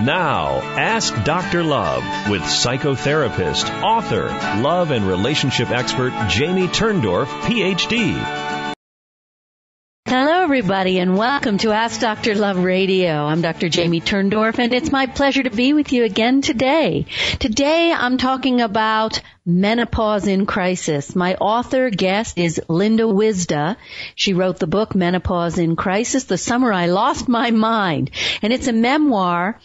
Now, Ask Dr. Love with psychotherapist, author, love and relationship expert Jamie Turndorf, Ph.D. Hello, everybody, and welcome to Ask Dr. Love Radio. I'm Dr. Jamie Turndorf, and it's my pleasure to be with you again today. Today, I'm talking about menopause in crisis. My author guest is Lynda Wyzda. She wrote the book Menopause in Crisis, The Summer I Lost My Mind. And it's a memoir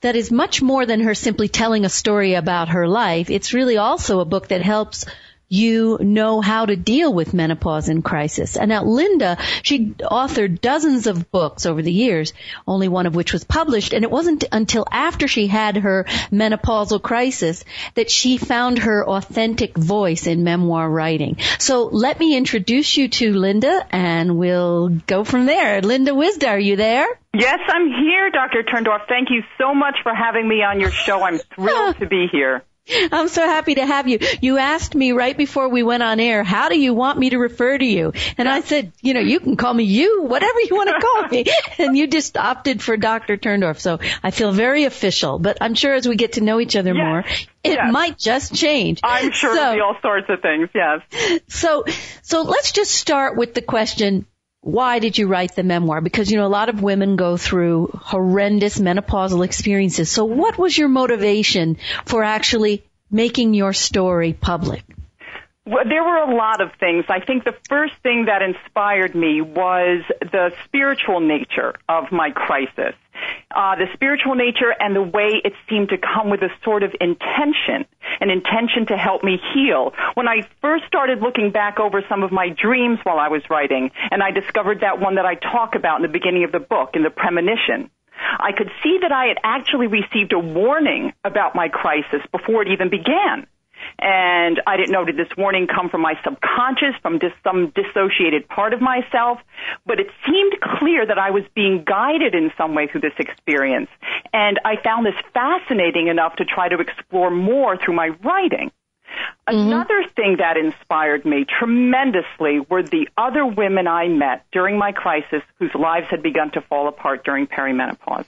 that is much more than her simply telling a story about her life. It's really also a book that helps you know how to deal with menopause in crisis. And now Lynda, she authored dozens of books over the years, only one of which was published, and it wasn't until after she had her menopausal crisis that she found her authentic voice in memoir writing. So let me introduce you to Lynda, and we'll go from there. Lynda Wyzda, are you there? Yes, I'm here, Dr. Turndorf. Thank you so much for having me on your show. I'm thrilled to be here. I'm so happy to have you. You asked me right before we went on air, how do you want me to refer to you? And I said, you can call me you, whatever you want to call me. And you just opted for Dr. Turndorf. So I feel very official. But I'm sure as we get to know each other more, it might just change. I'm sure it'll be all sorts of things, yes. So let's just start with the question, why did you write the memoir? Because, a lot of women go through horrendous menopausal experiences. So what was your motivation for actually making your story public? Well, there were a lot of things. I think the first thing that inspired me was the spiritual nature of my crisis. The spiritual nature and the way it seemed to come with a sort of intention, an intention to help me heal. When I first started looking back over some of my dreams while I was writing, and I discovered that one that I talk about in the beginning of the book, in the premonition, I could see that I had actually received a warning about my crisis before it even began. And I didn't know, did this warning come from my subconscious, from some dissociated part of myself? But it seemed clear that I was being guided in some way through this experience. And I found this fascinating enough to try to explore more through my writing. Another thing that inspired me tremendously were the other women I met during my crisis whose lives had begun to fall apart during perimenopause.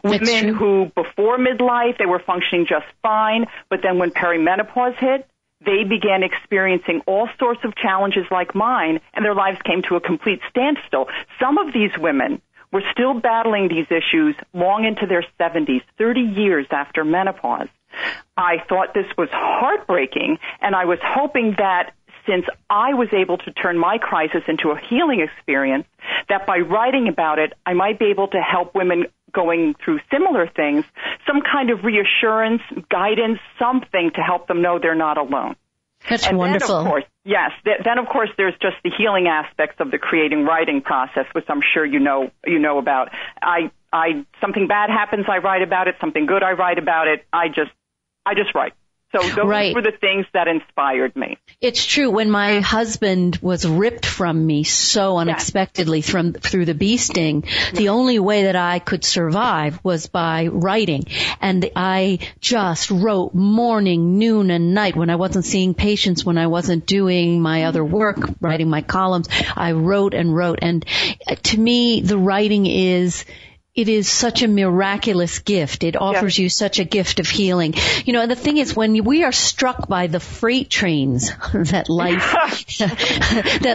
Women who, before midlife, they were functioning just fine, but then when perimenopause hit, they began experiencing all sorts of challenges like mine, and their lives came to a complete standstill. Some of these women were still battling these issues long into their 70s, 30 years after menopause. I thought this was heartbreaking, and I was hoping that since I was able to turn my crisis into a healing experience, that by writing about it, I might be able to help women going through similar things, some kind of reassurance, guidance, something to help them know they're not alone. That's wonderful. Then, of course, yes. Then, of course, there's just the healing aspects of the creating writing process, which I'm sure you know about. Something bad happens, I write about it. Something good, I write about it. I just write. So those were the things that inspired me. It's true. When my husband was ripped from me so unexpectedly through the bee sting, the only way that I could survive was by writing. And I just wrote morning, noon, and night when I wasn't seeing patients, when I wasn't doing my other work, writing my columns. I wrote and wrote. And to me, the writing it is such a miraculous gift. It offers you such a gift of healing. And the thing is, when we are struck by the freight trains that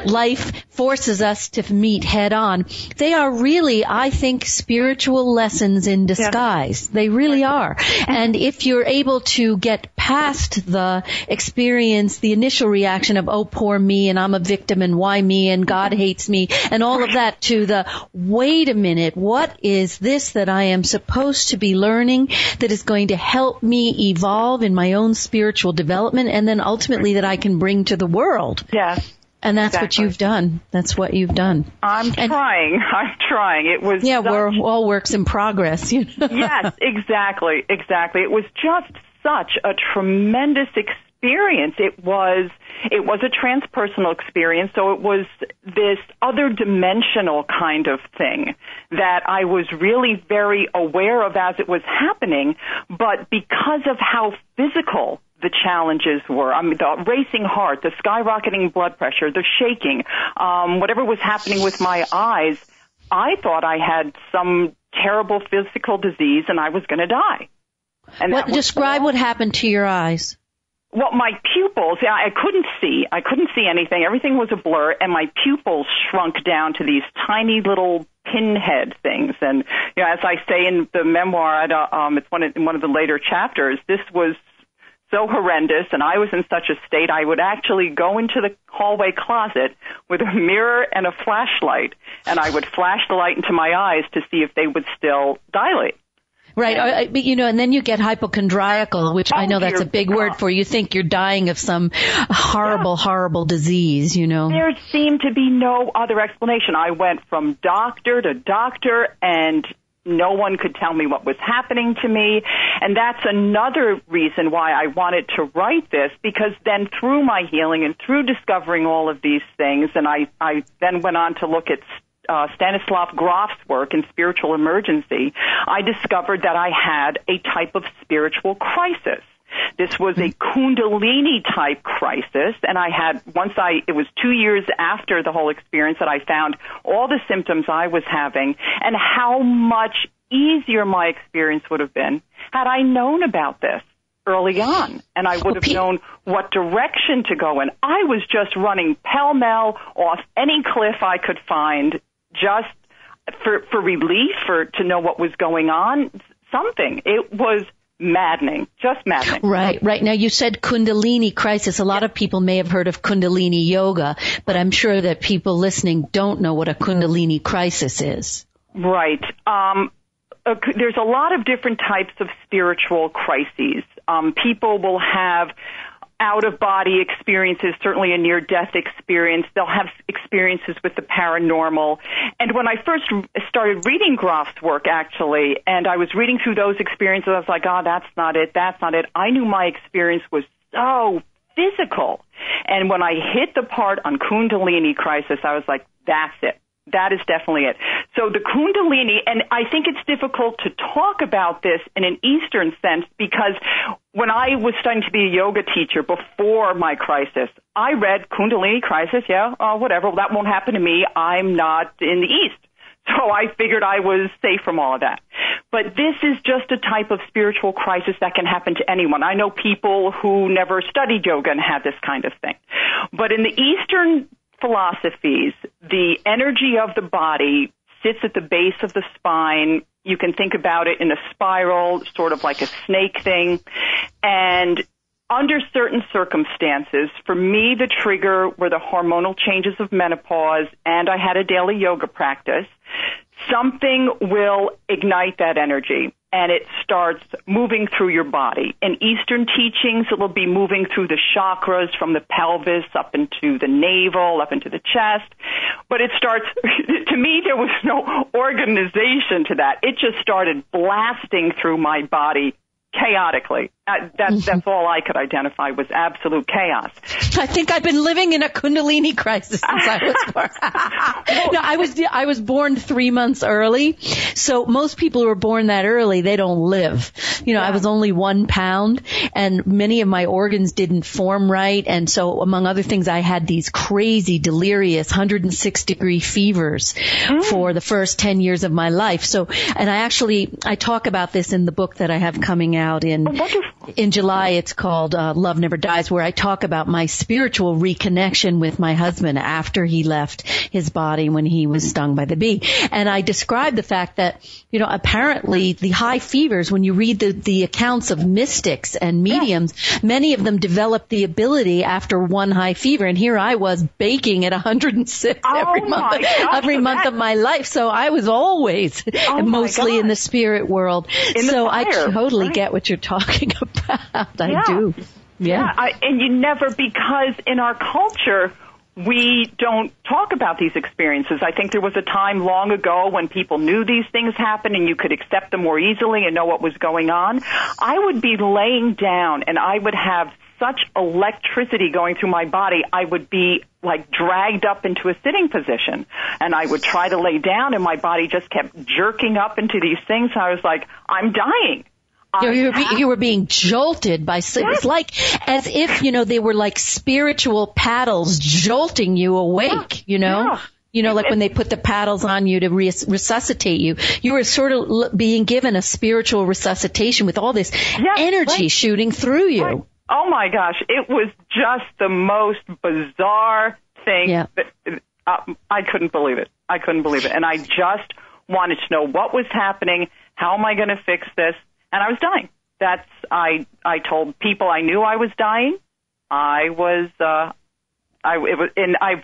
life forces us to meet head on, they are really, I think, spiritual lessons in disguise. They really are. And if you're able to get past the experience, the initial reaction of, oh, poor me, and I'm a victim, and why me, and God hates me, and all of that, to the, wait a minute, what is this that I am supposed to be learning that is going to help me evolve in my own spiritual development, and then ultimately that I can bring to the world? Yes. And that's what you've done. That's what you've done. I'm trying. It was we're all works in progress. Yes, exactly. It was just such a tremendous experience. It was a transpersonal experience, so it was this other dimensional kind of thing that I was really very aware of as it was happening, but because of how physical the challenges were, the racing heart, the skyrocketing blood pressure, the shaking, whatever was happening with my eyes, I thought I had some terrible physical disease and I was going to die. And describe what happened to your eyes. Well, my pupils, I couldn't see. I couldn't see anything. Everything was a blur, and my pupils shrunk down to these tiny little pinhead things. And, as I say in the memoir, it's in one of the later chapters, this was so horrendous, and I was in such a state, I would actually go into the hallway closet with a mirror and a flashlight, and I would flash the light into my eyes to see if they would still dilate. Right, and then you get hypochondriacal, which I know that's a big word for. You think you're dying of some horrible disease, There seemed to be no other explanation. I went from doctor to doctor, and no one could tell me what was happening to me. And that's another reason why I wanted to write this, because then through my healing and through discovering all of these things, and I then went on to look at Stanislav Grof's work in Spiritual Emergency, I discovered that I had a type of spiritual crisis. This was a Kundalini-type crisis, and it was 2 years after the whole experience that I found all the symptoms I was having and how much easier my experience would have been had I known about this early on, and I would have known what direction to go in. I was just running pell-mell off any cliff I could find just for relief, to know what was going on, something. It was maddening, just maddening. Right. Now, you said Kundalini crisis. A lot of people may have heard of Kundalini yoga, but I'm sure that people listening don't know what a Kundalini crisis is. Right. There's a lot of different types of spiritual crises. People will have out-of-body experiences, certainly a near-death experience. They'll have experiences with the paranormal. And when I first started reading Grof's work, actually, and I was reading through those experiences, I was like, that's not it. I knew my experience was so physical. And when I hit the part on Kundalini crisis, I was like, that's it. That is definitely it. So the Kundalini, and I think it's difficult to talk about this in an Eastern sense because when I was studying to be a yoga teacher before my crisis, I read Kundalini crisis, whatever, that won't happen to me. I'm not in the East. So I figured I was safe from all of that. But this is just a type of spiritual crisis that can happen to anyone. I know people who never studied yoga and had this kind of thing. But in the Eastern philosophies, the energy of the body sits at the base of the spine. You can think about it in a spiral, sort of like a snake thing. And under certain circumstances, for me, the trigger were the hormonal changes of menopause, and I had a daily yoga practice. Something will ignite that energy, and it starts moving through your body. In Eastern teachings, it will be moving through the chakras from the pelvis up into the navel, up into the chest. But it starts, to me, there was no organization to that. It just started blasting through my body chaotically. That's all I could identify was absolute chaos. I think I've been living in a Kundalini crisis since I was born. No, I was born 3 months early. So most people who are born that early, they don't live. I was only 1 pound and many of my organs didn't form right. And so among other things, I had these crazy, delirious 106-degree fevers for the first 10 years of my life. So, and I talk about this in the book that I have coming out in July. It's called Love Never Dies, where I talk about my spiritual reconnection with my husband after he left his body when he was stung by the bee. And I describe the fact that, apparently the high fevers, when you read the accounts of mystics and mediums, many of them develop the ability after one high fever. And here I was baking at 106 every month of my life. So I was always mostly in the spirit world. I totally get what you're talking about. I do. And you never, because in our culture, we don't talk about these experiences. I think there was a time long ago when people knew these things happened and you could accept them more easily and know what was going on. I would be laying down and I would have such electricity going through my body, I would be like dragged up into a sitting position. And I would try to lay down and my body just kept jerking up into these things. I was like, I'm dying. You were being jolted by, it was like as if, they were like spiritual paddles jolting you awake, Yeah. You know, like when they put the paddles on you to resuscitate you. You were sort of being given a spiritual resuscitation with all this energy shooting through you. Right. Oh, my gosh. It was just the most bizarre thing. Yeah. I couldn't believe it. And I just wanted to know what was happening. How am I going to fix this? And I was dying. I told people I knew I was dying. I've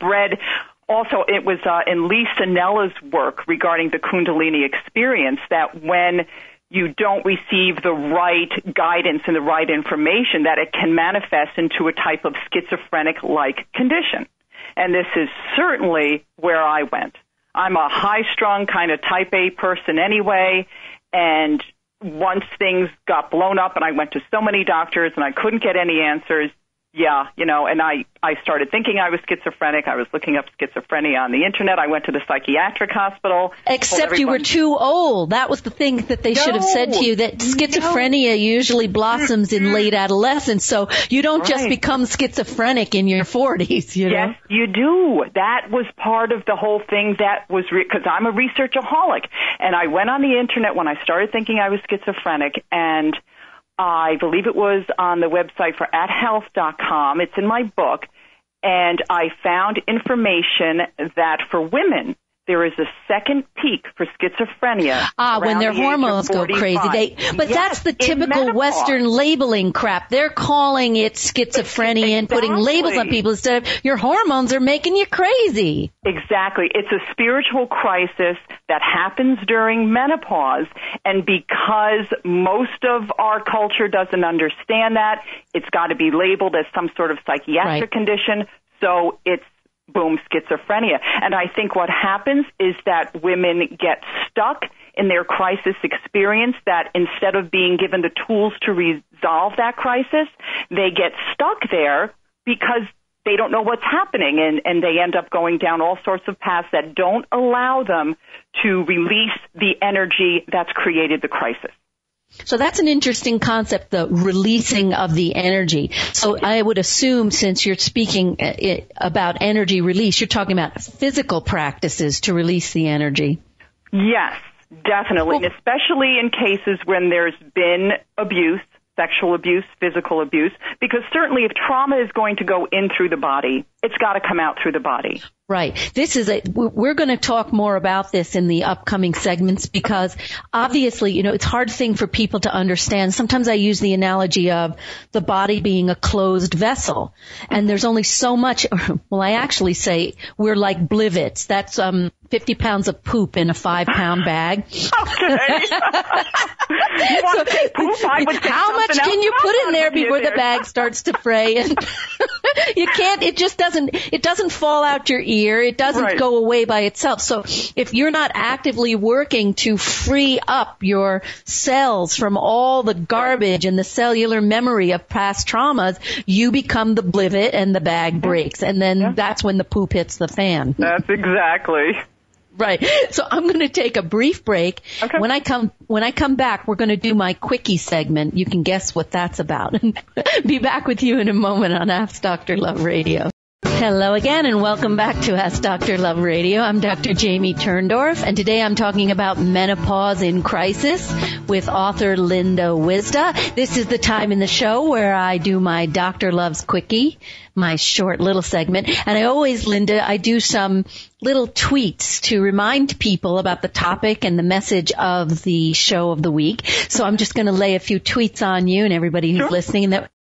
read also, it was in Lee Sinella's work regarding the Kundalini experience that when you don't receive the right guidance and the right information, that it can manifest into a type of schizophrenic-like condition. And this is certainly where I went. I'm a high-strung kind of type A person anyway, and once things got blown up and I went to so many doctors and I couldn't get any answers, and I started thinking I was schizophrenic. I was looking up schizophrenia on the Internet. I went to the psychiatric hospital. Except you were too old. That was the thing that they should have said to you, that schizophrenia usually blossoms in late adolescence, so you don't just become schizophrenic in your 40s, you know? Yes, you do. That was part of the whole thing that was, because I'm a researchaholic, and I went on the Internet when I started thinking I was schizophrenic, and I believe it was on the website for unhealed.com. It's in my book. And I found information that for women, there is a second peak for schizophrenia. When their hormones go crazy. That's the typical Western labeling crap. They're calling it schizophrenia and putting labels on people instead of your hormones are making you crazy. Exactly. It's a spiritual crisis that happens during menopause. And because most of our culture doesn't understand that, it's got to be labeled as some sort of psychiatric condition. So it's boom, schizophrenia. And I think what happens is that women get stuck in their crisis experience, that instead of being given the tools to resolve that crisis, they get stuck there because they don't know what's happening, and they end up going down all sorts of paths that don't allow them to release the energy that's created the crisis. So that's an interesting concept, the releasing of the energy. So I would assume, since you're speaking about energy release, you're talking about physical practices to release the energy. Yes, definitely, and especially in cases when there's been abuse, sexual abuse, physical abuse, because certainly if trauma is going to go in through the body, it's got to come out through the body. Right. We're going to talk more about this in the upcoming segments because obviously, it's a hard thing for people to understand. Sometimes I use the analogy of the body being a closed vessel, and there's only so much. Well, I actually say we're like blivets. That's 50 pounds of poop in a 5-pound bag. Okay. You want to say poop? I would say how much can you put in there before the bag starts to fray? And you can't. It just doesn't. It doesn't fall out your ear. It doesn't go away by itself. So if you're not actively working to free up your cells from all the garbage and the cellular memory of past traumas, you become the blivet and the bag breaks. And then that's when the poop hits the fan. That's exactly. Right. So I'm going to take a brief break. Okay. When I come back, we're going to do my quickie segment. You can guess what that's about. Be back with you in a moment on Ask Dr. Love Radio. Hello again, and welcome back to Ask Dr. Love Radio. I'm Dr. Jamie Turndorf, and today I'm talking about menopause in crisis with author Lynda Wyzda. This is the time in the show where I do my Dr. Love's Quickie, my short little segment. And I do some little tweets to remind people about the topic and the message of the show of the week. So I'm just going to lay a few tweets on you and everybody who's listening that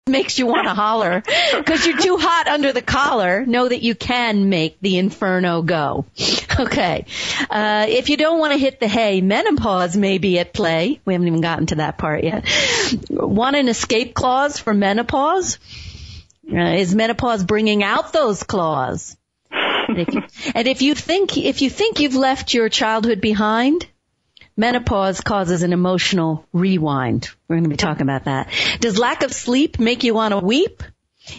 makes you want to holler because you're too hot under the collar. Know that you can make the inferno go. Okay. If you don't want to hit the hay, menopause may be at play. We haven't even gotten to that part yet. Want an escape clause for menopause? Is menopause bringing out those claws? And if you think you've left your childhood behind, menopause causes an emotional rewind. We're going to be talking about that. Does lack of sleep make you want to weep?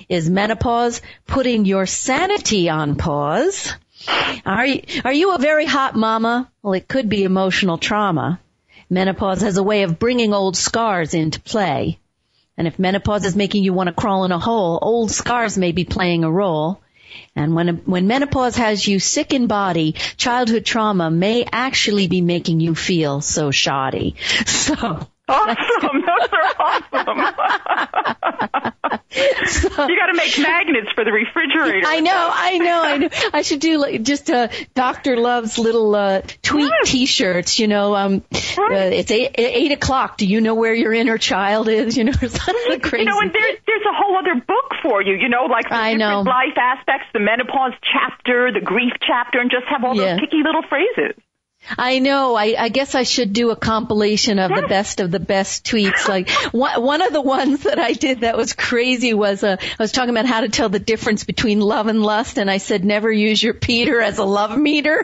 Is menopause putting your sanity on pause? Are you a very hot mama? Well, it could be emotional trauma. Menopause has a way of bringing old scars into play. And if menopause is making you want to crawl in a hole, old scars may be playing a role. And when menopause has you sick in body, childhood trauma may actually be making you feel so shoddy. So awesome. Those are awesome. You got to make magnets for the refrigerator. I know. I should do just Dr. Love's little tweet T-shirts. It's 8 o'clock. Do you know where your inner child is? Something crazy. And there's a whole other book for you. Like the different life aspects, the menopause chapter, the grief chapter, and just have all those picky little phrases. I know. I guess I should do a compilation of the best tweets. Like one of the ones that I did that was crazy was I was talking about how to tell the difference between love and lust, and I said never use your Peter as a love meter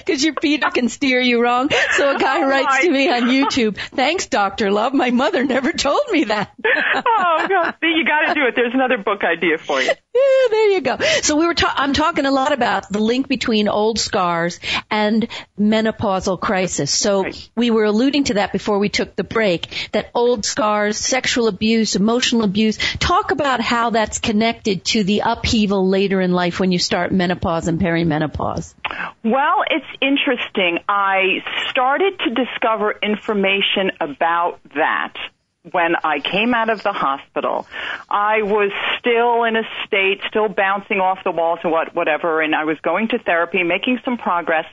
because your Peter can steer you wrong. So a guy writes to me on YouTube, "Thanks, Dr. Love. My mother never told me that." Oh God! See, you got to do it. There's another book idea for you. Yeah, there you go. So I'm talking a lot about the link between old scars and menopausal crisis. So we were alluding to that before we took the break, that old scars, sexual abuse, emotional abuse. Talk about how that's connected to the upheaval later in life when you start menopause and perimenopause. Well, it's interesting. I started to discover information about that when I came out of the hospital. I was still in a state, still bouncing off the walls and whatever, and I was going to therapy, making some progress,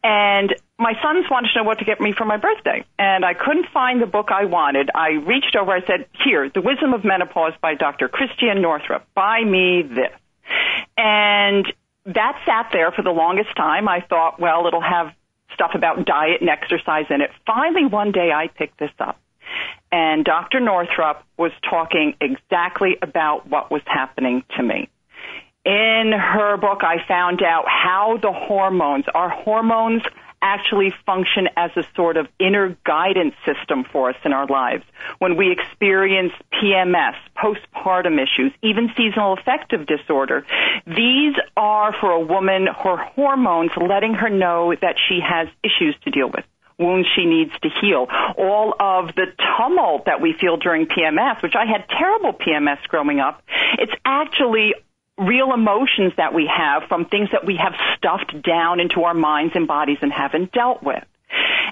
and my sons wanted to know what to get me for my birthday, and I couldn't find the book I wanted. I reached over, I said, "Here, The Wisdom of Menopause by Dr. Christiane Northrup. Buy me this." And that sat there for the longest time. I thought, well, it'll have stuff about diet and exercise in it. Finally, one day I picked this up. And Dr. Northrup was talking exactly about what was happening to me. In her book, I found out how our hormones actually function as a sort of inner guidance system for us in our lives. When we experience PMS, postpartum issues, even seasonal affective disorder, these are for a woman, her hormones letting her know that she has issues to deal with, wounds she needs to heal. All of the tumult that we feel during PMS, which I had terrible PMS growing up, it's actually real emotions that we have from things that we have stuffed down into our minds and bodies and haven't dealt with.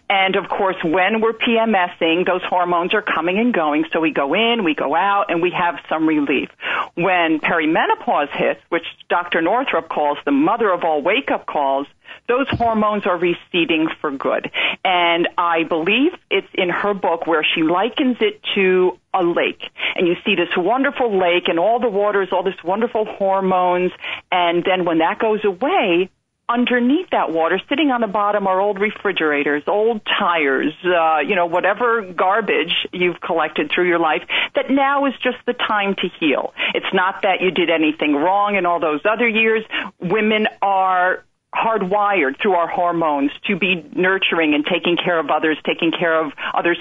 And, of course, when we're PMSing, those hormones are coming and going, so we go in, we go out, and we have some relief. When perimenopause hits, which Dr. Northrup calls the mother of all wake-up calls, those hormones are receding for good. And I believe it's in her book where she likens it to a lake. And you see this wonderful lake and all the waters, all this wonderful hormones, and then when that goes away, underneath that water, sitting on the bottom, are old refrigerators, old tires, whatever garbage you've collected through your life, that now is just the time to heal. It's not that you did anything wrong in all those other years. Women are hardwired through our hormones to be nurturing and taking care of others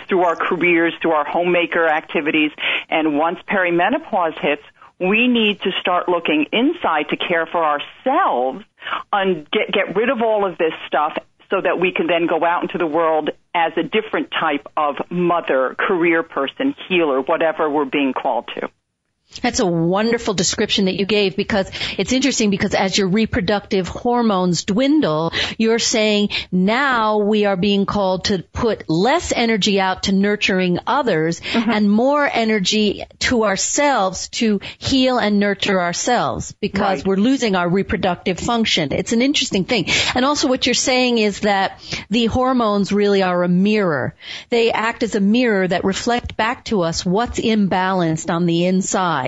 through our careers, through our homemaker activities. And once perimenopause hits, we need to start looking inside to care for ourselves and get rid of all of this stuff so that we can then go out into the world as a different type of mother, career person, healer, whatever we're being called to. That's a wonderful description that you gave, because it's interesting, because as your reproductive hormones dwindle, you're saying now we are being called to put less energy out to nurturing others and more energy to ourselves to heal and nurture ourselves, because we're losing our reproductive function. It's an interesting thing. And also what you're saying is that the hormones really are a mirror. They act as a mirror that reflect back to us what's imbalanced on the inside.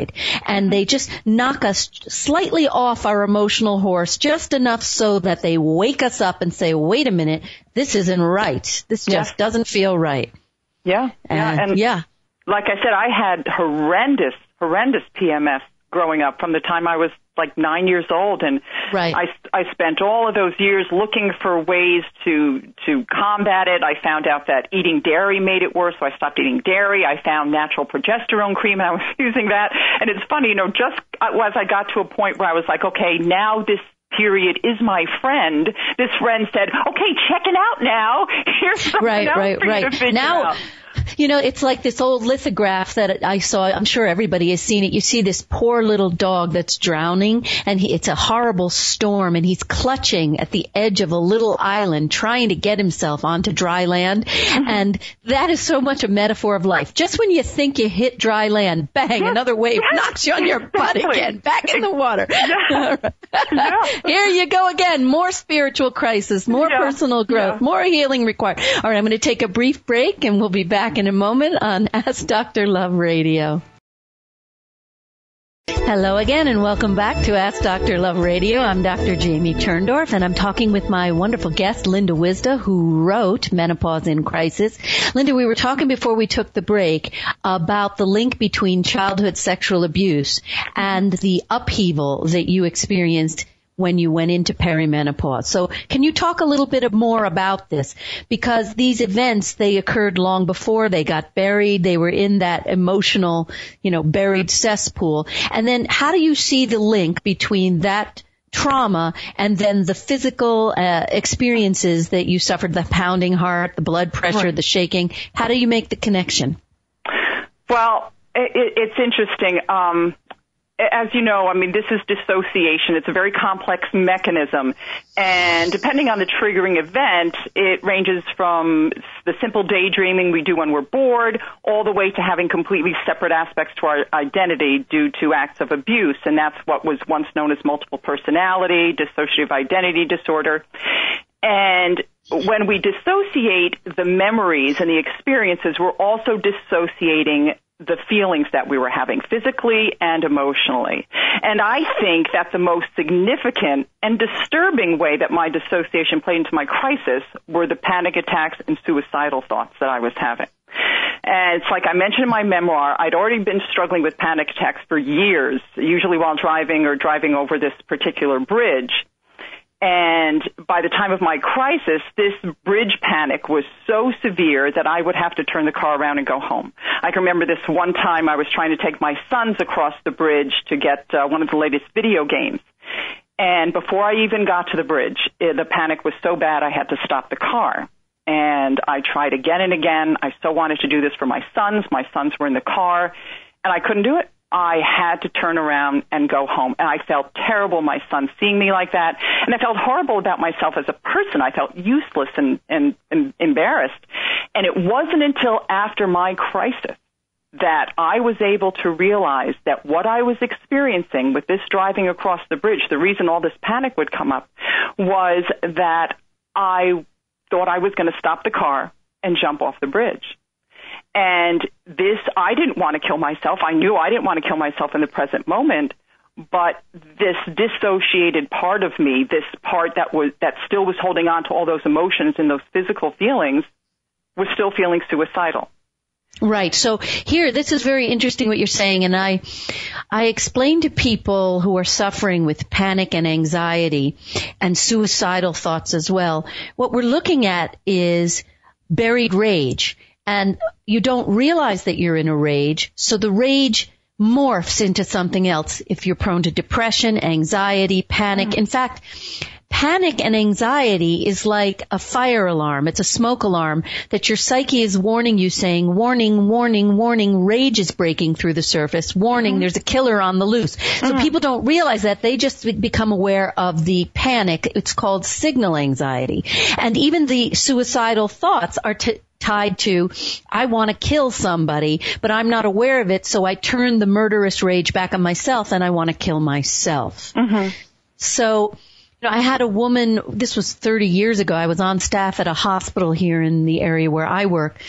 And they just knock us slightly off our emotional horse, just enough so that they wake us up and say, wait a minute, this isn't right. This just doesn't feel right. Yeah. And like I said, I had horrendous PMS growing up from the time I was like 9 years old. And I spent all of those years looking for ways to combat it. I found out that eating dairy made it worse, so I stopped eating dairy. I found natural progesterone cream, and I was using that. And it's funny, just as I got to a point where I was like, okay, now this period is my friend. This friend said, okay, check it out now. Here's something else for you to figure out. it's like this old lithograph that I saw. I'm sure everybody has seen it. You see this poor little dog that's drowning, and it's a horrible storm, and he's clutching at the edge of a little island trying to get himself onto dry land. And that is so much a metaphor of life. Just when you think you hit dry land, bang, another wave knocks you on your butt again, back in the water. Here you go again. More spiritual crisis, more personal growth, more healing required. All right, I'm going to take a brief break, and we'll be back in a moment on Ask Dr. Love Radio. Hello again, and welcome back to Ask Dr. Love Radio. I'm Dr. Jamie Turndorf, and I'm talking with my wonderful guest, Lynda Wyzda, who wrote Menopause in Crisis. Lynda, we were talking before we took the break about the link between childhood sexual abuse and the upheaval that you experienced when you went into perimenopause. So can you talk a little bit more about this? Because these events, they occurred long before they got buried. They were in that emotional, buried cesspool. And then how do you see the link between that trauma and then the physical experiences that you suffered, the pounding heart, the blood pressure, the shaking? How do you make the connection? Well, it's interesting. As you know, this is dissociation. It's a very complex mechanism. And depending on the triggering event, it ranges from the simple daydreaming we do when we're bored, all the way to having completely separate aspects to our identity due to acts of abuse. And that's what was once known as multiple personality, dissociative identity disorder. And when we dissociate the memories and the experiences, we're also dissociating the feelings that we were having physically and emotionally. And I think that the most significant and disturbing way that my dissociation played into my crisis were the panic attacks and suicidal thoughts that I was having. And it's like I mentioned in my memoir, I'd already been struggling with panic attacks for years, usually while driving or driving over this particular bridge. And by the time of my crisis, this bridge panic was so severe that I would have to turn the car around and go home. I can remember this one time I was trying to take my sons across the bridge to get one of the latest video games. And before I even got to the bridge, the panic was so bad I had to stop the car. And I tried again and again. I so wanted to do this for my sons. My sons were in the car, and I couldn't do it. I had to turn around and go home. And I felt terrible, my son seeing me like that. And I felt horrible about myself as a person. I felt useless and embarrassed. And it wasn't until after my crisis that I was able to realize that what I was experiencing with this driving across the bridge, the reason all this panic would come up, was that I thought I was going to stop the car and jump off the bridge. And this, I didn't want to kill myself. I knew I didn't want to kill myself in the present moment, but this dissociated part of me, this part that still was holding on to all those emotions and those physical feelings, was still feeling suicidal. Right. So here, this is very interesting what you're saying, and I explain to people who are suffering with panic and anxiety and suicidal thoughts as well, what we're looking at is buried rage. And you don't realize that you're in a rage, so the rage morphs into something else if you're prone to depression, anxiety, panic. In fact, panic and anxiety is like a fire alarm. It's a smoke alarm that your psyche is warning you, saying, warning, warning, warning, rage is breaking through the surface. Warning, there's a killer on the loose. So people don't realize that. They just become aware of the panic. It's called signal anxiety. And even the suicidal thoughts are tied to, I want to kill somebody, but I'm not aware of it, so I turn the murderous rage back on myself and I want to kill myself. So, I had a woman, this was 30 years ago, I was on staff at a hospital here in the area where I work,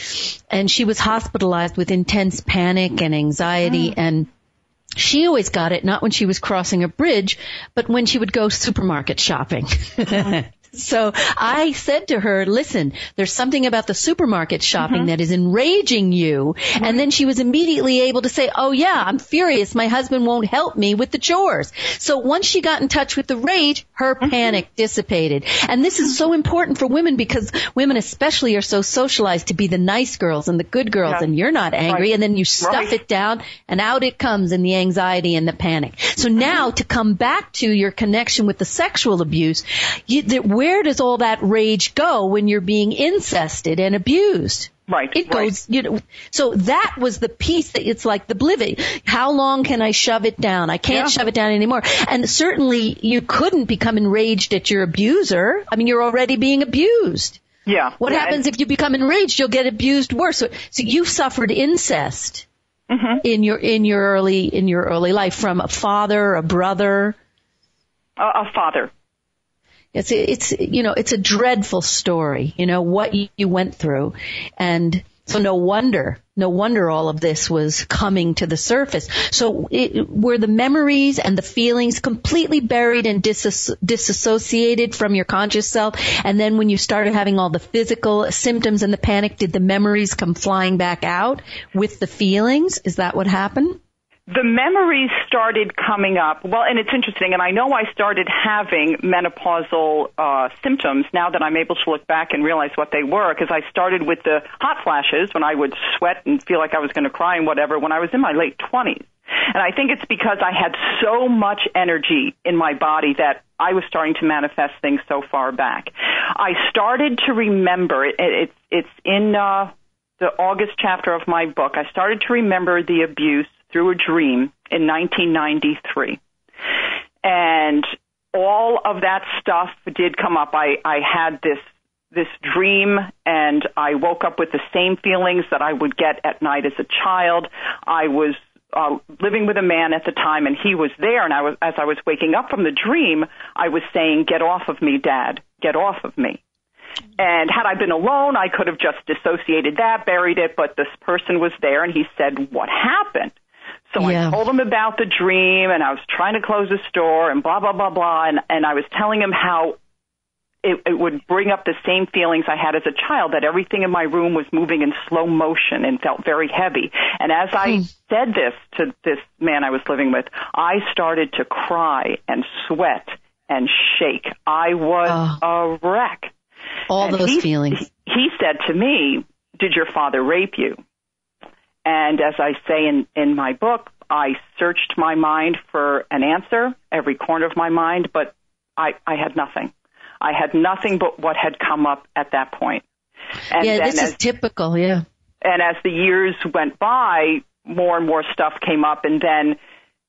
and she was hospitalized with intense panic and anxiety, and she always got it, not when she was crossing a bridge, but when she would go supermarket shopping. So I said to her, listen, there's something about the supermarket shopping that is enraging you. And then she was immediately able to say, oh yeah, I'm furious. My husband won't help me with the chores. So once she got in touch with the rage, her panic dissipated. And this is so important for women because women especially are so socialized to be the nice girls and the good girls, and you're not angry. And then you stuff it down and out it comes in the anxiety and the panic. So now to come back to your connection with the sexual abuse, where does all that rage go when you're being incested and abused? Right. It goes, so that was the piece that it's like the blivet. How long can I shove it down? I can't shove it down anymore. And certainly you couldn't become enraged at your abuser. I mean, you're already being abused. Yeah. What happens if you become enraged? You'll get abused worse. So you suffered incest in your early life from a father, a brother. A father. It's a dreadful story, what you went through. And so no wonder all of this was coming to the surface. So were the memories and the feelings completely buried and disassociated from your conscious self? And then when you started having all the physical symptoms and the panic, did the memories come flying back out with the feelings? Is that what happened? The memories started coming up. Well, and it's interesting, and I know I started having menopausal symptoms now that I'm able to look back and realize what they were, because I started with the hot flashes when I would sweat and feel like I was going to cry and whatever when I was in my late 20s. And I think it's because I had so much energy in my body that I was starting to manifest things so far back. I started to remember, it's in the August chapter of my book, I started to remember the abuse through a dream in 1993. And all of that stuff did come up. I had this dream, and I woke up with the same feelings that I would get at night as a child. I was living with a man at the time, and he was there, and as I was waking up from the dream, I was saying, "Get off of me, Dad. Get off of me." And had I been alone, I could have just dissociated that, buried it, but this person was there, and he said, "What happened?" So I told him about the dream, and I was trying to close the store, and blah, blah, blah, blah, and I was telling him how it would bring up the same feelings I had as a child, that everything in my room was moving in slow motion and felt very heavy. And as I said this to this man I was living with, I started to cry and sweat and shake. I was a wreck. All those feelings. He said to me, "Did your father rape you?" And as I say in my book, I searched my mind for an answer, every corner of my mind, but I had nothing. I had nothing but what had come up at that point. And this is typical, And as the years went by, more and more stuff came up. And then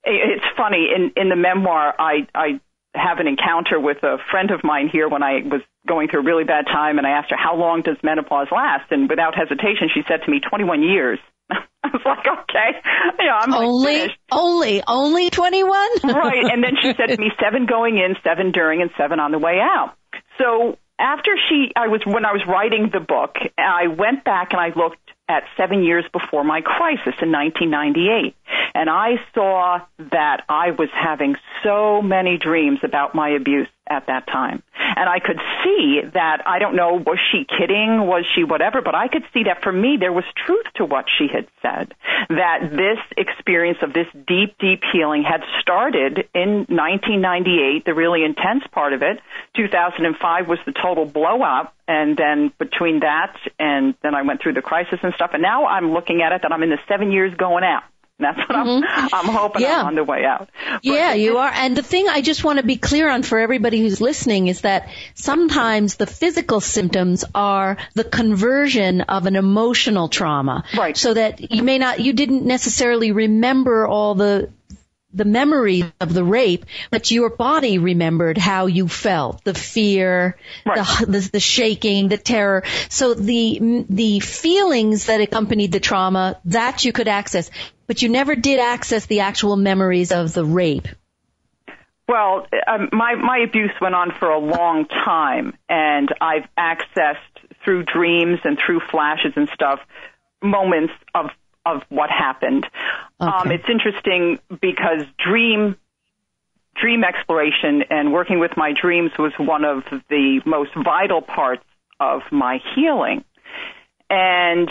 it's funny, in the memoir, I have an encounter with a friend of mine here when I was going through a really bad time, and I asked her, "How long does menopause last?" And without hesitation, she said to me, 21 years. I was like, okay, I'm only 21? Right. And then she said to me, 7 going in, 7 during, and 7 on the way out. So after when I was writing the book, I went back and I looked at 7 years before my crisis in 1998. And I saw that I was having so many dreams about my abuse at that time. And I could see that, I don't know, was she kidding? Was she whatever? But I could see that for me, there was truth to what she had said, that this experience of this deep, deep healing had started in 1998, the really intense part of it. 2005 was the total blow up. And then between that and then I went through the crisis and stuff. And now I'm looking at it that I'm in the 7 years going out. That's what I'm hoping I'm on the way out. But you are. And the thing I just want to be clear on for everybody who's listening is that sometimes the physical symptoms are the conversion of an emotional trauma. Right. So that you didn't necessarily remember all the memory of the rape, but your body remembered how you felt, the fear, the shaking, the terror. So the feelings that accompanied the trauma, that you could access, but you never did access the actual memories of the rape. Well, my abuse went on for a long time, and I've accessed through dreams and through flashes and stuff moments of what happened. Okay. It's interesting because dream exploration and working with my dreams was one of the most vital parts of my healing. And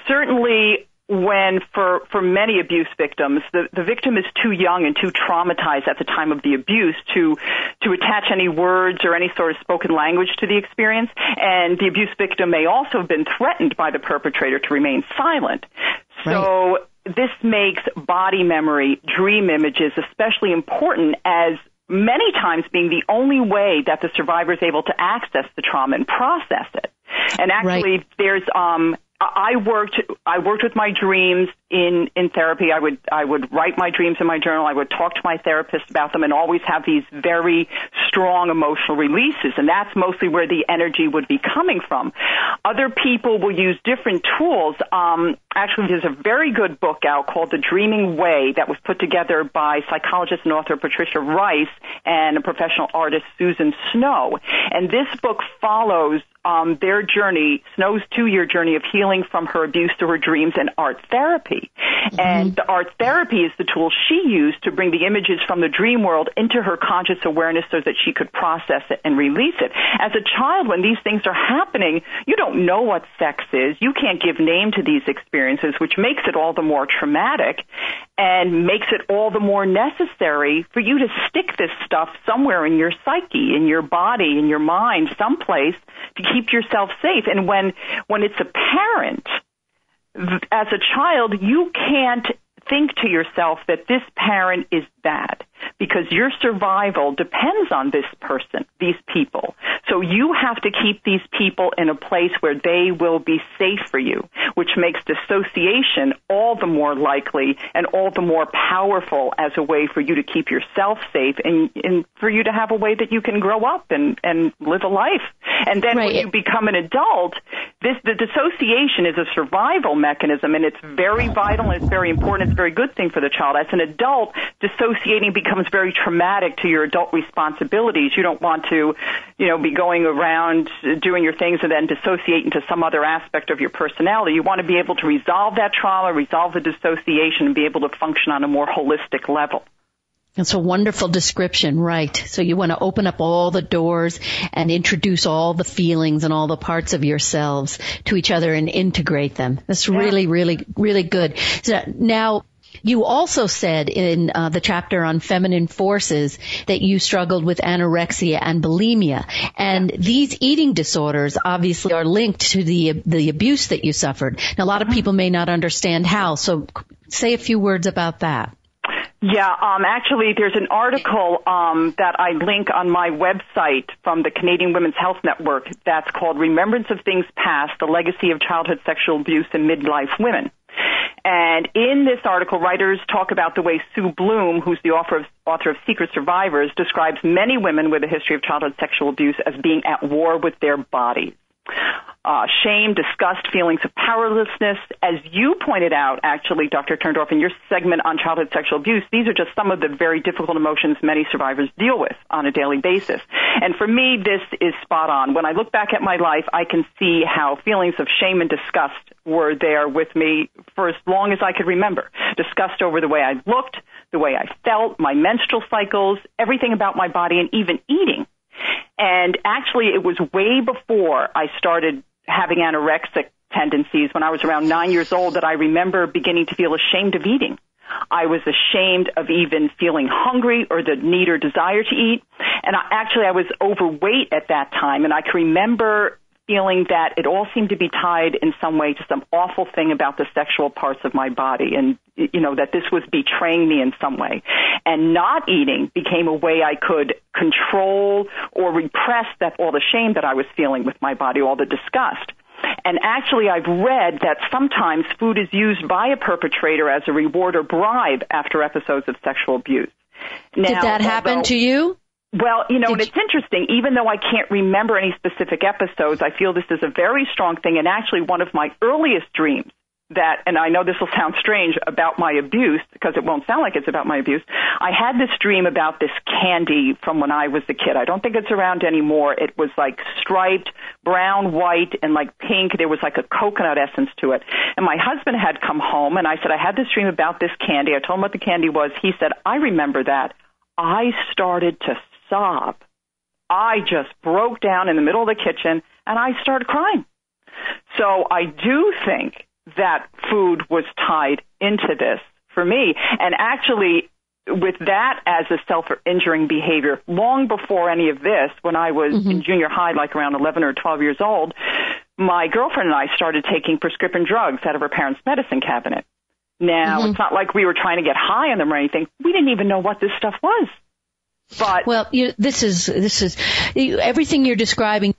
certainly when for many abuse victims, the victim is too young and too traumatized at the time of the abuse to attach any words or any sort of spoken language to the experience. And the abuse victim may also have been threatened by the perpetrator to remain silent. So this makes body memory, dream images especially important as many times being the only way that the survivor is able to access the trauma and process it. And actually, there's I worked with my dreams in therapy. I would write my dreams in my journal. I would talk to my therapist about them and always have these very strong emotional releases, and that's mostly where the energy would be coming from. Other people will use different tools. Actually, there's a very good book out called The Dreaming Way that was put together by psychologist and author Patricia Rice and a professional artist Susan Snow. And this book follows their journey, Snow's 2-year journey of healing from her abuse through her dreams and art therapy. Mm-hmm. And the art therapy is the tool she used to bring the images from the dream world into her conscious awareness so that she could process it and release it. As a child, when these things are happening, you don't know what sex is. You can't give name to these experiences, which makes it all the more traumatic and makes it all the more necessary for you to stick this stuff somewhere in your psyche, in your body, in your mind, someplace to keep yourself safe. And when it's apparent, as a child, you can't think to yourself that this parent is bad because your survival depends on this person, these people. So you have to keep these people in a place where they will be safe for you, which makes dissociation all the more likely and all the more powerful as a way for you to keep yourself safe and for you to have a way that you can grow up and live a life. And then when you become an adult, the dissociation is a survival mechanism, and it's very vital and it's very important. It's a very good thing for the child. As an adult, dissociating becomes very traumatic to your adult responsibilities. You don't want to, be going around doing your things and then dissociate into some other aspect of your personality. You want to be able to resolve that trauma, resolve the dissociation, and be able to function on a more holistic level. That's a wonderful description, right. So you want to open up all the doors and introduce all the feelings and all the parts of yourselves to each other and integrate them. That's really, really, really good. So now, you also said in the chapter on feminine forces that you struggled with anorexia and bulimia. And these eating disorders obviously are linked to the abuse that you suffered. Now, a lot of people may not understand how, so say a few words about that. Yeah, actually, there's an article that I link on my website from the Canadian Women's Health Network that's called Remembrance of Things Past, The Legacy of Childhood Sexual Abuse in Midlife Women. And in this article, writers talk about the way Sue Bloom, who's the author of Secret Survivors, describes many women with a history of childhood sexual abuse as being at war with their bodies. Shame, disgust, feelings of powerlessness. As you pointed out, actually, Dr. Turndorf, in your segment on childhood sexual abuse, these are just some of the very difficult emotions many survivors deal with on a daily basis. And for me, this is spot on. When I look back at my life, I can see how feelings of shame and disgust were there with me for as long as I could remember. Disgust over the way I looked, the way I felt, my menstrual cycles, everything about my body, and even eating. And actually, it was way before I started having anorexic tendencies, when I was around 9 years old, that I remember beginning to feel ashamed of eating. I was ashamed of even feeling hungry or the need or desire to eat. And I was overweight at that time, and I can remember feeling that it all seemed to be tied in some way to some awful thing about the sexual parts of my body, and, that this was betraying me in some way. And not eating became a way I could control or repress all the shame that I was feeling with my body, all the disgust. And actually, I've read that sometimes food is used by a perpetrator as a reward or bribe after episodes of sexual abuse. Now, did that happen to you? Well, and it's interesting. Even though I can't remember any specific episodes, I feel this is a very strong thing. And actually, one of my earliest dreams and I know this will sound strange about my abuse, because it won't sound like it's about my abuse. I had this dream about this candy from when I was a kid. I don't think it's around anymore. It was like striped, brown, white, and like pink. There was like a coconut essence to it. And my husband had come home, and I said, I had this dream about this candy. I told him what the candy was. He said, I remember that. I started to sob. I just broke down in the middle of the kitchen, and I started crying. So I do think that food was tied into this for me. And actually, with that as a self-injuring behavior, long before any of this, when I was in junior high, like around 11 or 12 years old, my girlfriend and I started taking prescription drugs out of her parents' medicine cabinet. Now, it's not like we were trying to get high on them or anything. We didn't even know what this stuff was. But well, this is everything you're describing.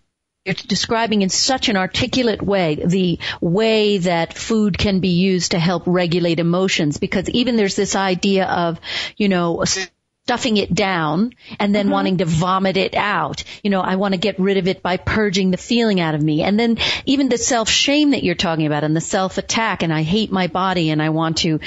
You're describing in such an articulate way the way that food can be used to help regulate emotions, because even there's this idea of, stuffing it down and then wanting to vomit it out. I want to get rid of it by purging the feeling out of me. And then even the self-shame that you're talking about and the self-attack, and I hate my body and I want to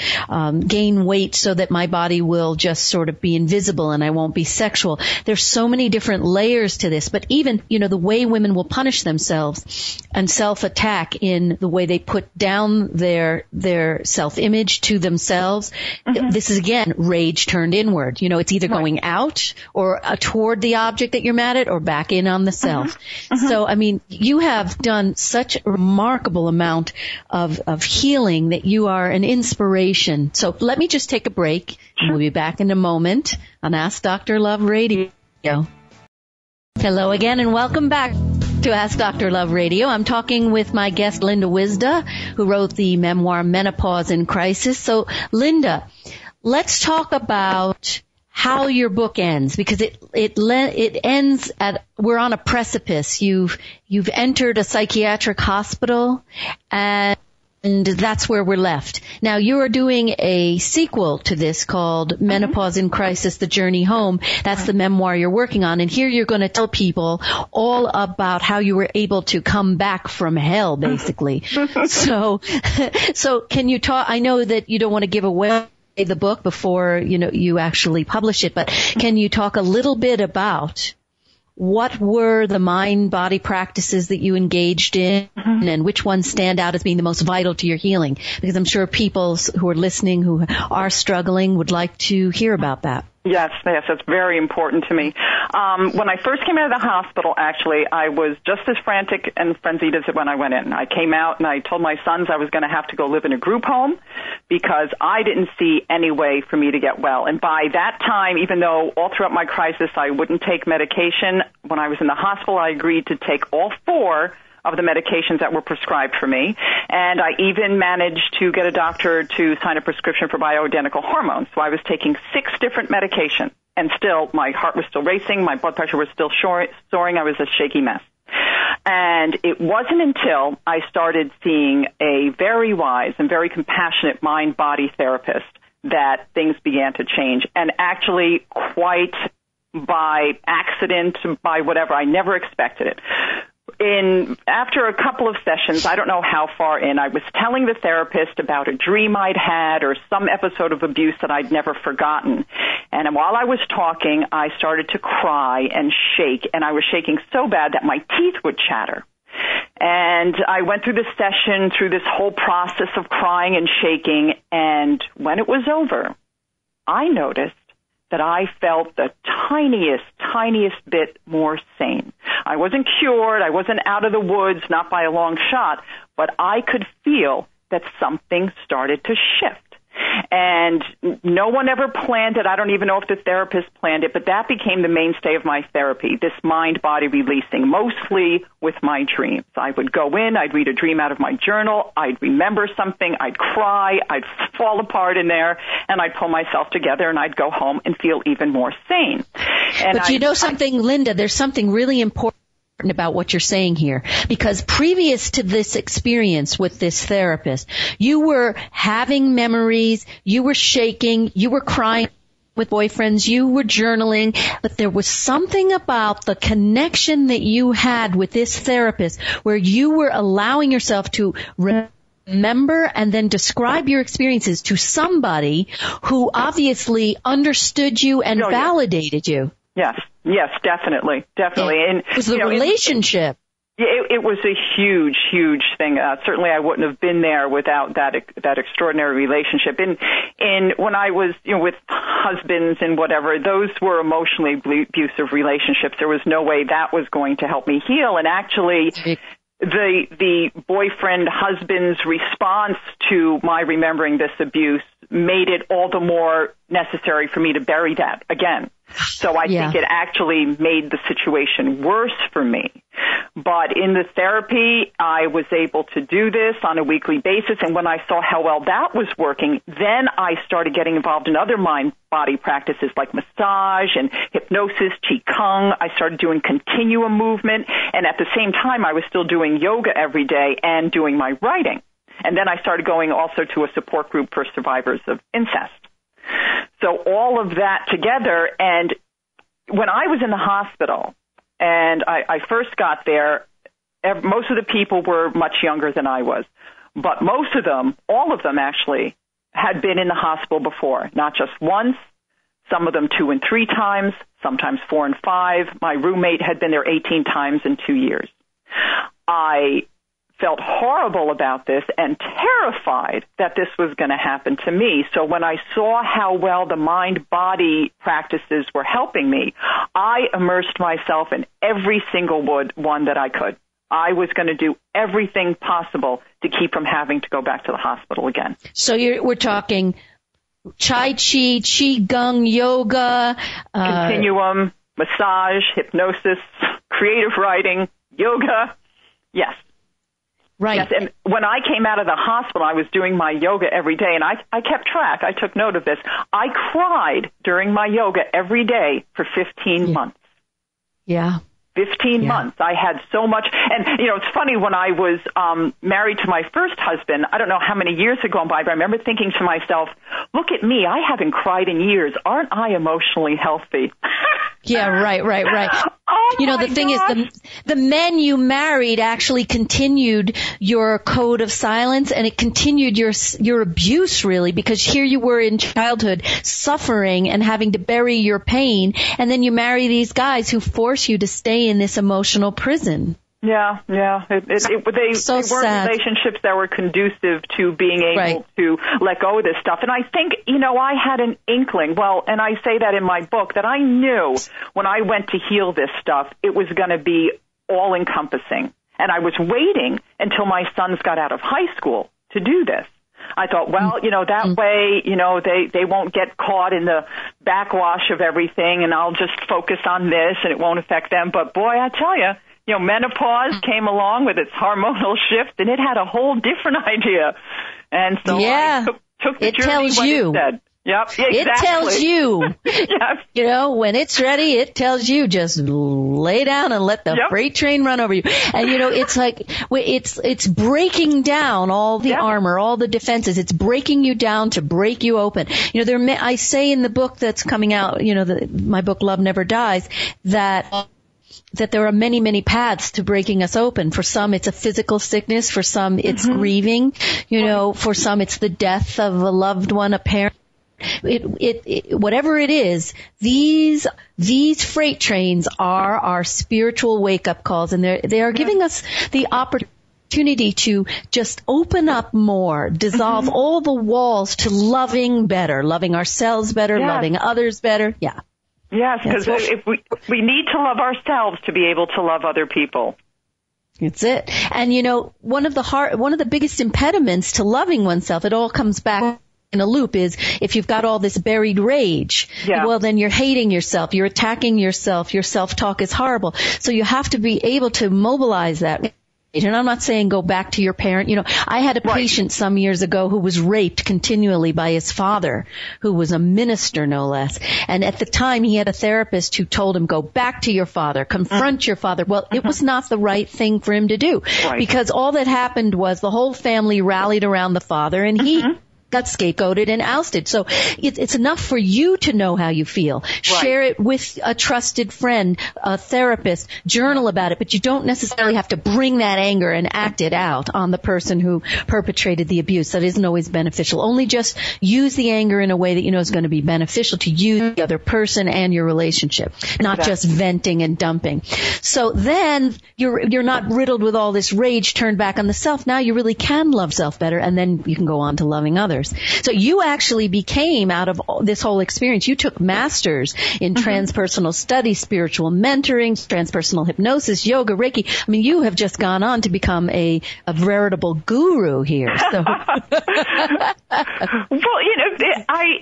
gain weight so that my body will just sort of be invisible and I won't be sexual. There's so many different layers to this. But even, the way women will punish themselves and self-attack in the way they put down their self-image to themselves, this is, again, rage turned inward. It's either going out or toward the object that you're mad at or back in on the self. So, you have done such a remarkable amount of healing that you are an inspiration. So let me just take a break. We'll be back in a moment on Ask Dr. Love Radio. Hello again and welcome back to Ask Dr. Love Radio. I'm talking with my guest, Lynda Wyzda, who wrote the memoir Menopause in Crisis. So, Lynda, let's talk about how your book ends, because it ends at, we're on a precipice. You've entered a psychiatric hospital, and that's where we're left. Now, you are doing a sequel to this called Menopause in Crisis, The Journey Home. That's the memoir you're working on. And here you're going to tell people all about how you were able to come back from hell, basically. So can you talk? I know that you don't want to give away the book before, you actually publish it, but can you talk a little bit about what were the mind-body practices that you engaged in and which ones stand out as being the most vital to your healing? Because I'm sure people who are listening who are struggling would like to hear about that. Yes, that's very important to me. When I first came out of the hospital, actually, I was just as frantic and frenzied as when I went in. I came out and I told my sons I was going to have to go live in a group home because I didn't see any way for me to get well. And by that time, even though all throughout my crisis I wouldn't take medication, when I was in the hospital I agreed to take all 4 of the medications that were prescribed for me. And I even managed to get a doctor to sign a prescription for bioidentical hormones. So I was taking 6 different medications. And still, my heart was still racing, my blood pressure was still soaring, I was a shaky mess. And it wasn't until I started seeing a very wise and very compassionate mind-body therapist that things began to change. And actually, quite by accident, by whatever, I never expected it. After a couple of sessions, I don't know how far in, I was telling the therapist about a dream I'd had or some episode of abuse that I'd never forgotten. And while I was talking, I started to cry and shake, and I was shaking so bad that my teeth would chatter. And I went through the session, through this whole process of crying and shaking, and when it was over, I noticed that I felt the tiniest bit more sane. I wasn't cured, I wasn't out of the woods, not by a long shot, but I could feel that something started to shift. And no one ever planned it. I don't even know if the therapist planned it, but that became the mainstay of my therapy, this mind-body releasing, mostly with my dreams. I would go in, I'd read a dream out of my journal, I'd remember something, I'd cry, I'd fall apart in there, and I'd pull myself together, and I'd go home and feel even more sane. But you know something, Lynda, there's something really important about what you're saying here, because previous to this experience with this therapist, you were having memories, you were shaking, you were crying with boyfriends, you were journaling, but there was something about the connection that you had with this therapist where you were allowing yourself to remember and then describe your experiences to somebody who obviously understood you and validated you. Yes, definitely. And it was the relationship. It was a huge thing. Certainly, I wouldn't have been there without that extraordinary relationship. And when I was, with husbands and whatever, those were emotionally abusive relationships. There was no way that was going to help me heal. And actually, the boyfriend husband's response to my remembering this abuse made it all the more necessary for me to bury that again. So I think it actually made the situation worse for me. But in the therapy, I was able to do this on a weekly basis. And when I saw how well that was working, then I started getting involved in other mind-body practices like massage and hypnosis, qigong. I started doing continuum movement. And at the same time, I was still doing yoga every day and doing my writing. And then I started going also to a support group for survivors of incest. So all of that together, and when I was in the hospital and I first got there, most of the people were much younger than I was. But most of them, all of them actually, had been in the hospital before, not just once, some of them 2 and 3 times, sometimes 4 and 5. My roommate had been there 18 times in 2 years. I felt horrible about this and terrified that this was going to happen to me. So when I saw how well the mind-body practices were helping me, I immersed myself in every single one that I could. I was going to do everything possible to keep from having to go back to the hospital again. So we're talking Tai Chi, Qigong, yoga, continuum, massage, hypnosis, creative writing, yoga. Yes. Right. Yes, and when I came out of the hospital, I was doing my yoga every day, and I kept track. I took note of this. I cried during my yoga every day for 15 months. Yeah. 15 months. I had so much. And, it's funny, when I was married to my first husband, I don't know how many years had gone by, but I remember thinking to myself, look at me. I haven't cried in years. Aren't I emotionally healthy? Yeah, right. Oh, the thing is, the men you married actually continued your code of silence, and it continued your abuse, really, because here you were in childhood suffering and having to bury your pain, and then you marry these guys who force you to stay in this emotional prison. Yeah. They weren't relationships that were conducive to being able to let go of this stuff. And I think, I had an inkling, and I say that in my book, that I knew when I went to heal this stuff, it was going to be all-encompassing. And I was waiting until my sons got out of high school to do this. I thought, that way, they won't get caught in the backwash of everything, and I'll just focus on this, and it won't affect them. But, boy, I tell you, menopause came along with its hormonal shift, and it had a whole different idea. And so I took the journey when it said. Yep, exactly. It tells you. Yes. When it's ready, it tells you just lay down and let the freight train run over you. And, it's like, it's breaking down all the armor, all the defenses. It's breaking you down to break you open. I say in the book that's coming out, my book, Love Never Dies, that there are many, many paths to breaking us open. For some, it's a physical sickness. For some, it's grieving. For some, it's the death of a loved one, a parent. Whatever it is, these freight trains are our spiritual wake-up calls, and they are giving us the opportunity to just open up more, dissolve all the walls to loving better, loving ourselves better, loving others better. Yeah. Yes, because if we need to love ourselves to be able to love other people. That's it. And one of the biggest impediments to loving oneself, it all comes back in a loop, is if you've got all this buried rage, well, then you're hating yourself, you're attacking yourself, your self-talk is horrible. So you have to be able to mobilize that. And I'm not saying go back to your parent. I had a patient some years ago who was raped continually by his father, who was a minister, no less. And at the time, he had a therapist who told him, go back to your father, confront your father. Well, it was not the right thing for him to do, because all that happened was the whole family rallied around the father, and he got scapegoated and ousted. So it's enough for you to know how you feel. Right. Share it with a trusted friend, a therapist, journal about it, but you don't necessarily have to bring that anger and act it out on the person who perpetrated the abuse. That isn't always beneficial. Only just use the anger in a way that you know is going to be beneficial to you, the other person, and your relationship, not just venting and dumping. So then you're not riddled with all this rage turned back on the self. Now you really can love self better, and then you can go on to loving others. counselors. So you actually became, out of this whole experience, you took masters in transpersonal studies, spiritual mentoring, transpersonal hypnosis, yoga, Reiki. I mean, you have just gone on to become a veritable guru here. So. Well,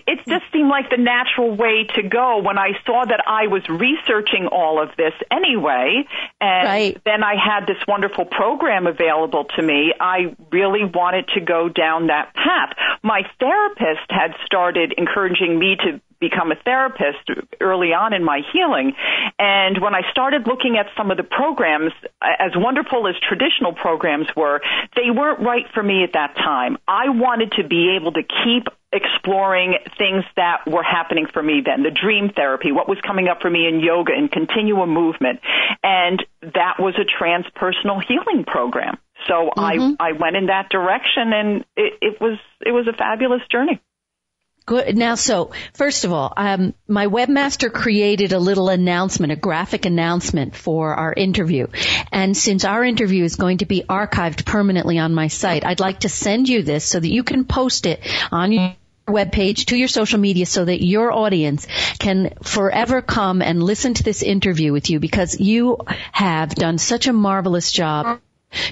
it just seemed like the natural way to go when I saw that I was researching all of this anyway, and then I had this wonderful program available to me. I really wanted to go down that path. My therapist had started encouraging me to become a therapist early on in my healing. And when I started looking at some of the programs, as wonderful as traditional programs were, they weren't right for me at that time. I wanted to be able to keep exploring things that were happening for me then, the dream therapy, what was coming up for me in yoga and continuum movement. And that was a transpersonal healing program. So I went in that direction, and it was a fabulous journey. Good. Now, so first of all, my webmaster created a little announcement, a graphic announcement for our interview. And since our interview is going to be archived permanently on my site, I'd like to send you this so that you can post it on your webpage to your social media so that your audience can forever come and listen to this interview with you, because you have done such a marvelous job.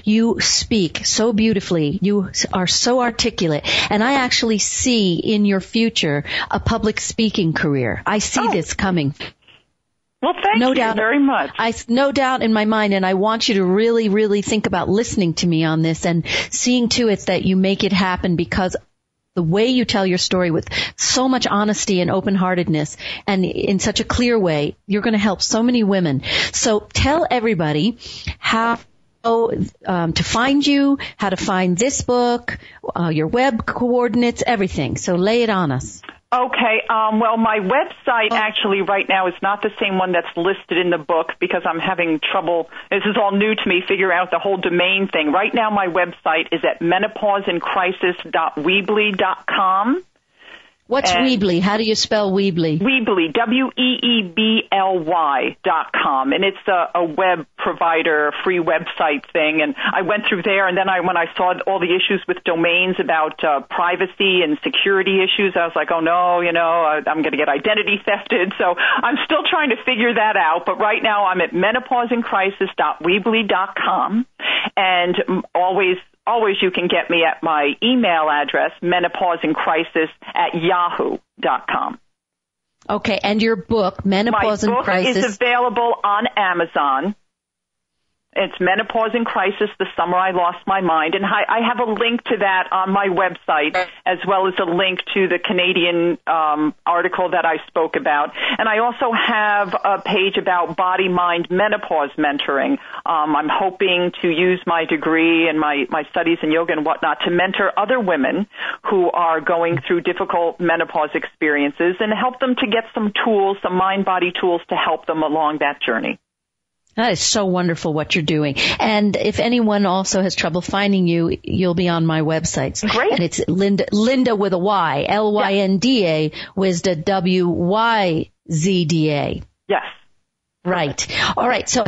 You speak so beautifully. You are so articulate. And I actually see in your future a public speaking career. I see this coming. Well, thank you very much. No doubt in my mind, and I want you to really, really think about listening to me on this and seeing to it that you make it happen, because the way you tell your story with so much honesty and open-heartedness and in such a clear way, you're going to help so many women. So tell everybody how to find you, how to find this book, your web coordinates, everything. So lay it on us. Okay. Well, my website actually right now is not the same one that's listed in the book, because I'm having trouble. This is all new to me, figure out the whole domain thing. Right now, my website is at menopauseincrisis.weebly.com. What's Weebly? How do you spell Weebly? Weebly, WEEBLY.com. And it's a web provider, free website thing. And I went through there, and then when I saw all the issues with domains about privacy and security issues, I was like, oh no, I'm going to get identity thefted. So I'm still trying to figure that out. But right now I'm at menopauseincrisis.weebly.com. And always you can get me at my email address, menopauseincrisis@yahoo.com. Okay, and your book, Menopause in Crisis. My book is available on Amazon. It's Menopause in Crisis, The Summer I Lost My Mind. And I have a link to that on my website, as well as a link to the Canadian article that I spoke about. And I also have a page about body-mind menopause mentoring. I'm hoping to use my degree and my studies in yoga and whatnot to mentor other women who are going through difficult menopause experiences and help them to get some tools, some mind-body tools to help them along that journey. That is so wonderful what you're doing. And if anyone also has trouble finding you, you'll be on my website. Great. And it's Lynda with a Y, Lynda, Wyzda, Wyzda. Yes. Right. All right. So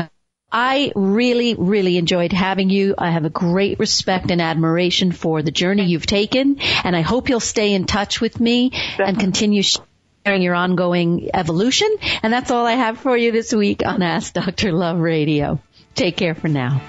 I really, really enjoyed having you. I have a great respect and admiration for the journey you've taken, and I hope you'll stay in touch with me and continue sharing your ongoing evolution. And that's all I have for you this week on Ask Dr. Love Radio. Take care for now.